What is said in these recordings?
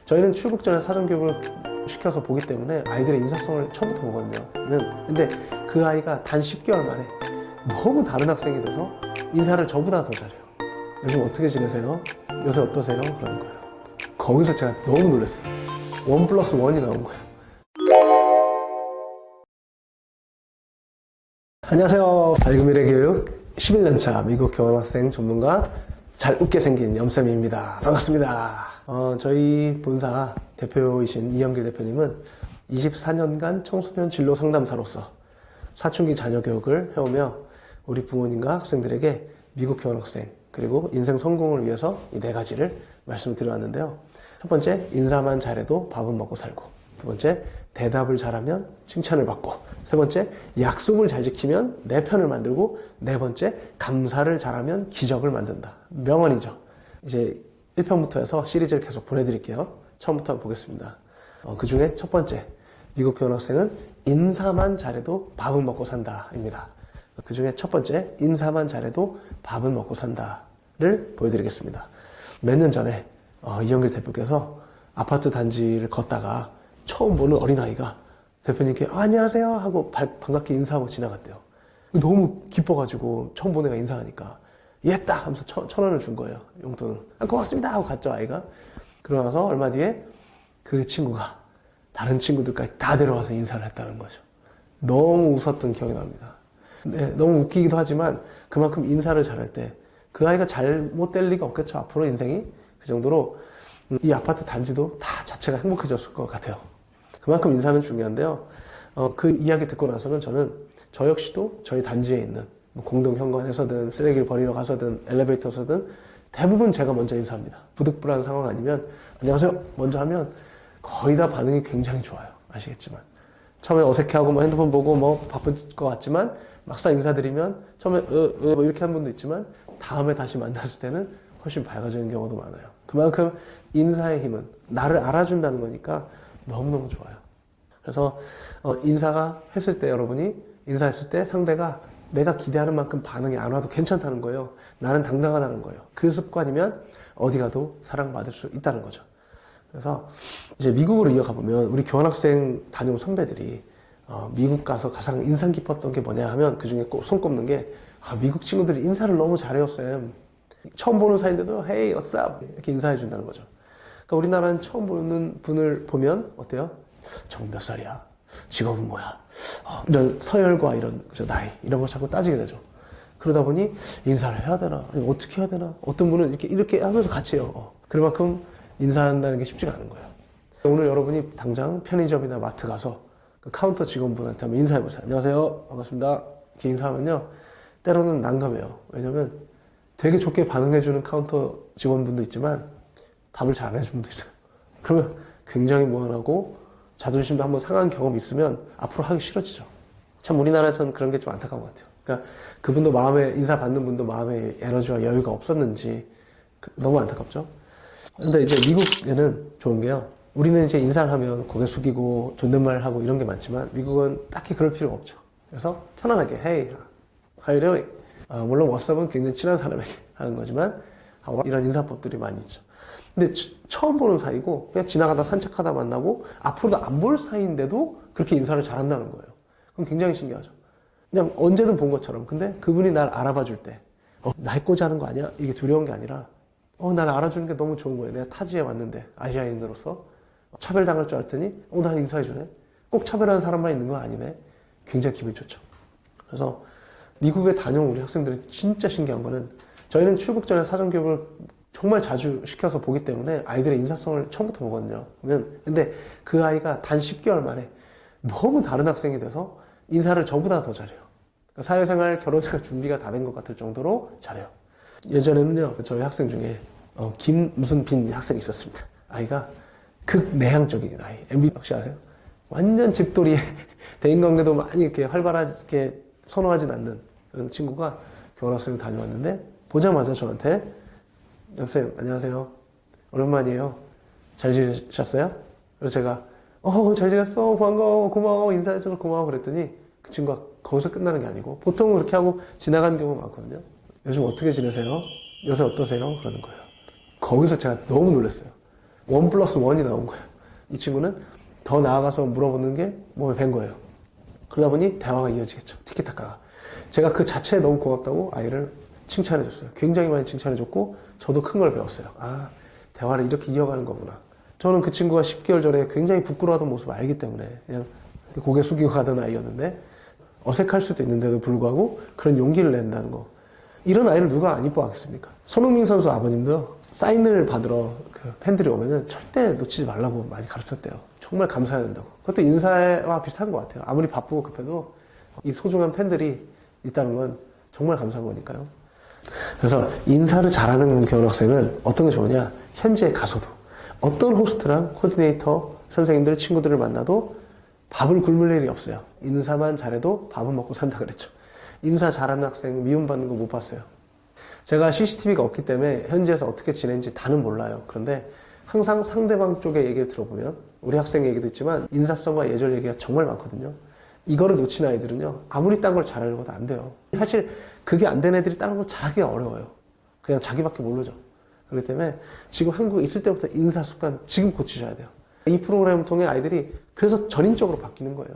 저희는 출국 전에 사전교육을 시켜서 보기 때문에 아이들의 인사성을 처음부터 보거든요. 근데 그 아이가 단 10개월 만에 너무 다른 학생이 돼서 인사를 저보다 더 잘해요. 요즘 어떻게 지내세요? 요새 어떠세요? 그러는 거예요. 거기서 제가 너무 놀랐어요. 1+1이 나온 거예요. 안녕하세요. 밝은 미래 교육 11년차 미국 교환학생 전문가 잘 웃게 생긴 염쌤입니다. 반갑습니다. 저희 본사 대표이신 이영길 대표님은 24년간 청소년 진로 상담사로서 사춘기 자녀 교육을 해오며 우리 부모님과 학생들에게 미국 교환학생 그리고 인생 성공을 위해서 이 4가지를 말씀을 드려왔는데요. 첫 번째, 인사만 잘해도 밥은 먹고 살고. 두 번째, 대답을 잘하면 칭찬을 받고. 세 번째, 약속을 잘 지키면 내 편을 만들고. 네 번째, 감사를 잘하면 기적을 만든다. 명언이죠. 이제 1편부터 해서 시리즈를 계속 보내드릴게요. 처음부터 한번 보겠습니다. 그 중에 첫 번째, 미국 교환학생은 인사만 잘해도 밥은 먹고 산다입니다. 그 중에 첫 번째, 인사만 잘해도 밥은 먹고 산다를 보여드리겠습니다. 몇 년 전에 이영길 대표께서 아파트 단지를 걷다가 처음 보는 어린아이가 대표님께 안녕하세요 하고 반갑게 인사하고 지나갔대요. 너무 기뻐가지고 처음 보는 애가 인사하니까 예따 하면서 1,000원을 준 거예요. 용돈을. 고맙습니다 하고 갔죠, 아이가. 그러고 나서 얼마 뒤에 그 친구가 다른 친구들까지 다 데려와서 인사를 했다는 거죠. 너무 웃었던 기억이 납니다. 네, 너무 웃기기도 하지만 그만큼 인사를 잘할 때 그 아이가 잘못될 리가 없겠죠. 앞으로 인생이. 그 정도로 이 아파트 단지도 다 자체가 행복해졌을 것 같아요. 그만큼 인사는 중요한데요. 그 이야기 듣고 나서는 저는 저 역시도 저희 단지에 있는 공동현관에서든 쓰레기를 버리러 가서든 엘리베이터에서든 대부분 제가 먼저 인사합니다. 부득불한 상황 아니면 안녕하세요 먼저 하면 거의 다 반응이 굉장히 좋아요. 아시겠지만 처음에 어색해하고 뭐 핸드폰 보고 뭐 바쁠 것 같지만 막상 인사드리면 처음에 뭐 이렇게 한 분도 있지만 다음에 다시 만났을 때는 훨씬 밝아지는 경우도 많아요. 그만큼 인사의 힘은 나를 알아준다는 거니까 너무너무 좋아요. 그래서 인사가 했을 때 여러분이 인사했을 때 상대가 내가 기대하는 만큼 반응이 안 와도 괜찮다는 거예요. 나는 당당하다는 거예요. 그 습관이면 어디 가도 사랑받을 수 있다는 거죠. 그래서 이제 미국으로 이어가 보면 우리 교환학생 다녀온 선배들이 미국 가서 가장 인상 깊었던 게 뭐냐 하면 그 중에 꼭 손꼽는 게 미국 친구들이 인사를 너무 잘해요, 쌤. 처음 보는 사이인데도 Hey, what's up? 이렇게 인사해 준다는 거죠. 그러니까 우리나라는 처음 보는 분을 보면 어때요? 저 몇 살이야? 직업은 뭐야? 이런 서열과 이런 나이 이런 걸 자꾸 따지게 되죠. 그러다 보니 인사를 해야 되나? 아니, 어떻게 해야 되나? 어떤 분은 이렇게 하면서 같이 해요. 그만큼 인사한다는 게 쉽지가 않은 거예요. 오늘 여러분이 당장 편의점이나 마트 가서 그 카운터 직원분한테 한번 인사해 보세요. 안녕하세요. 반갑습니다. 이렇게 인사하면요. 때로는 난감해요. 왜냐면 되게 좋게 반응해주는 카운터 직원분도 있지만 답을 잘 안 해주는 분도 있어요. 그러면 굉장히 무안하고 자존심도 한번 상한 경험이 있으면 앞으로 하기 싫어지죠. 참 우리나라에서는 그런 게 좀 안타까운 것 같아요. 그러니까 그분도 마음에 인사 받는 분도 마음에 에너지와 여유가 없었는지 너무 안타깝죠. 근데 이제 미국에는 좋은 게요. 우리는 이제 인사를 하면 고개 숙이고 존댓말 하고 이런 게 많지만 미국은 딱히 그럴 필요가 없죠. 그래서 편안하게 Hey, how you doing? 물론 왓썹은 굉장히 친한 사람에게 하는 거지만 이런 인사법들이 많이 있죠. 근데 처음 보는 사이고 그냥 지나가다 산책하다 만나고 앞으로도 안 볼 사이인데도 그렇게 인사를 잘한다는 거예요. 그럼 굉장히 신기하죠. 그냥 언제든 본 것처럼. 근데 그분이 날 알아봐 줄 때 날 꽂아하는 거 아니야? 이게 두려운 게 아니라 날 알아주는 게 너무 좋은 거예요. 내가 타지에 왔는데 아시아인으로서 차별당할 줄 알았더니 날 인사해 주네. 꼭 차별하는 사람만 있는 건 아니네. 굉장히 기분이 좋죠. 그래서 미국에 다녀온 우리 학생들이 진짜 신기한 거는 저희는 출국 전에 사전교육을 정말 자주 시켜서 보기 때문에 아이들의 인사성을 처음부터 보거든요. 근데 그 아이가 단 10개월 만에 너무 다른 학생이 돼서 인사를 저보다 더 잘해요. 그러니까 사회생활, 결혼생활 준비가 다 된 것 같을 정도로 잘해요. 예전에는요, 저희 학생 중에 김 무슨 빈 학생이 있었습니다. 아이가 극내향적인 아이. MB 혹시 아세요? 완전 집돌이에 대인관계도 많이 이렇게 활발하게 선호하진 않는 그런 친구가 교환학생을 다녀왔는데 보자마자 저한테 선생님 안녕하세요. 오랜만이에요. 잘 지내셨어요? 그래서 제가 잘 지냈어. 반가워. 고마워. 인사해줘서 고마워. 그랬더니 그 친구가 거기서 끝나는 게 아니고 보통은 그렇게 하고 지나가는 경우가 많거든요. 요즘 어떻게 지내세요? 요새 어떠세요? 그러는 거예요. 거기서 제가 너무 놀랐어요. 1+1이 나온 거예요. 이 친구는 더 나아가서 물어보는 게 몸에 밴 거예요. 그러다 보니 대화가 이어지겠죠. 티키타카가. 제가 그 자체에 너무 고맙다고 아이를 칭찬해줬어요. 굉장히 많이 칭찬해줬고 저도 큰 걸 배웠어요. 아, 대화를 이렇게 이어가는 거구나. 저는 그 친구가 10개월 전에 굉장히 부끄러워하던 모습을 알기 때문에 그냥 고개 숙이고 가던 아이였는데 어색할 수도 있는데도 불구하고 그런 용기를 낸다는 거. 이런 아이를 누가 안 이뻐하겠습니까? 손흥민 선수 아버님도 사인을 받으러 그 팬들이 오면은 절대 놓치지 말라고 많이 가르쳤대요. 정말 감사해야 된다고. 그것도 인사와 비슷한 것 같아요. 아무리 바쁘고 급해도 이 소중한 팬들이 있다는 건 정말 감사한 거니까요. 그래서 인사를 잘하는 교환학생은 어떤 게 좋으냐? 현지에 가서도 어떤 호스트랑 코디네이터, 선생님들, 친구들을 만나도 밥을 굶을 일이 없어요. 인사만 잘해도 밥은 먹고 산다 그랬죠. 인사 잘하는 학생 미움받는 거 못 봤어요. 제가 CCTV가 없기 때문에 현지에서 어떻게 지내는지 다는 몰라요. 그런데 항상 상대방 쪽의 얘기를 들어보면 우리 학생 얘기도 있지만 인사성과 예절 얘기가 정말 많거든요. 이거를 놓친 아이들은요, 아무리 딴 걸 잘하려고 해도 안 돼요. 사실 그게 안 된 애들이 다른 걸 잘하기가 어려워요. 그냥 자기밖에 모르죠. 그렇기 때문에 지금 한국에 있을 때부터 인사 습관 지금 고치셔야 돼요. 이 프로그램을 통해 아이들이 그래서 전인적으로 바뀌는 거예요.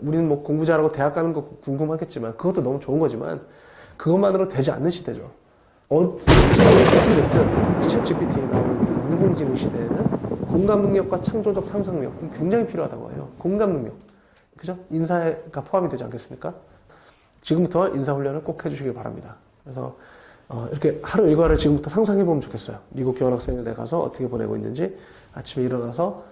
우리는 뭐 공부 잘하고 대학 가는 거 궁금하겠지만 그것도 너무 좋은 거지만 그것만으로 되지 않는 시대죠. 어떻게 됐든 챗 GPT에 나오는 인공지능 시대에는 공감 능력과 창조적 상상력 굉장히 필요하다고 해요. 공감 능력. 그죠? 인사가 포함이 되지 않겠습니까? 지금부터 인사훈련을 꼭 해주시길 바랍니다. 그래서 이렇게 하루 일과를 지금부터 상상해보면 좋겠어요. 미국 교환학생을 내 가서 어떻게 보내고 있는지 아침에 일어나서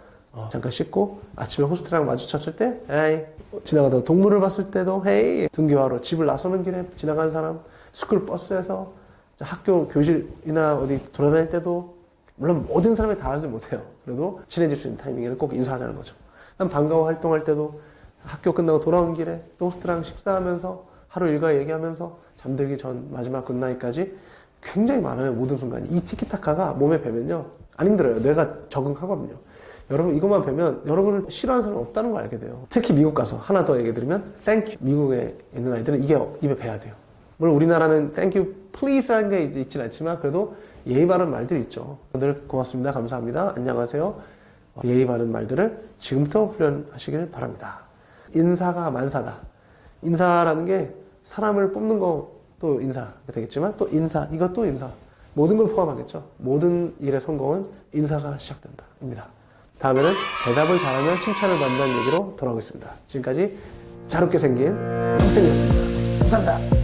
잠깐 씻고 아침에 호스트랑 마주쳤을 때 헤이, 지나가다가 동물을 봤을 때도 헤이, 등교하러 집을 나서는 길에 지나간 사람, 스쿨 버스에서 학교 교실이나 어디 돌아다닐 때도 물론 모든 사람이 다 하지 못해요. 그래도 친해질 수 있는 타이밍에는 꼭 인사하자는 거죠. 반가워 활동할 때도 학교 끝나고 돌아온 길에 또 호스트랑 식사하면서 하루 일과 얘기하면서 잠들기 전 마지막 굿나잇까지 굉장히 많아요. 모든 순간이. 이 티키타카가 몸에 배면요 안 힘들어요. 뇌가 적응하거든요. 여러분 이것만 배면 여러분을 싫어하는 사람이 없다는 걸 알게 돼요. 특히 미국 가서 하나 더 얘기 드리면 땡큐. 미국에 있는 아이들은 이게 입에 배야 돼요. 물론 우리나라는 땡큐 플리즈라는 게 있진 않지만 그래도 예의 바른 말들이 있죠. 늘 고맙습니다. 감사합니다. 안녕하세요. 예의 바른 말들을 지금부터 훈련하시길 바랍니다. 인사가 만사다. 인사라는 게 사람을 뽑는 것도 인사가 되겠지만 또 인사, 이것도 인사. 모든 걸 포함하겠죠. 모든 일의 성공은 인사가 시작된다. 입니다. 다음에는 대답을 잘하면 칭찬을 받는다는 얘기로 돌아오겠습니다. 지금까지 잘 웃게 생긴 학생이었습니다. 감사합니다.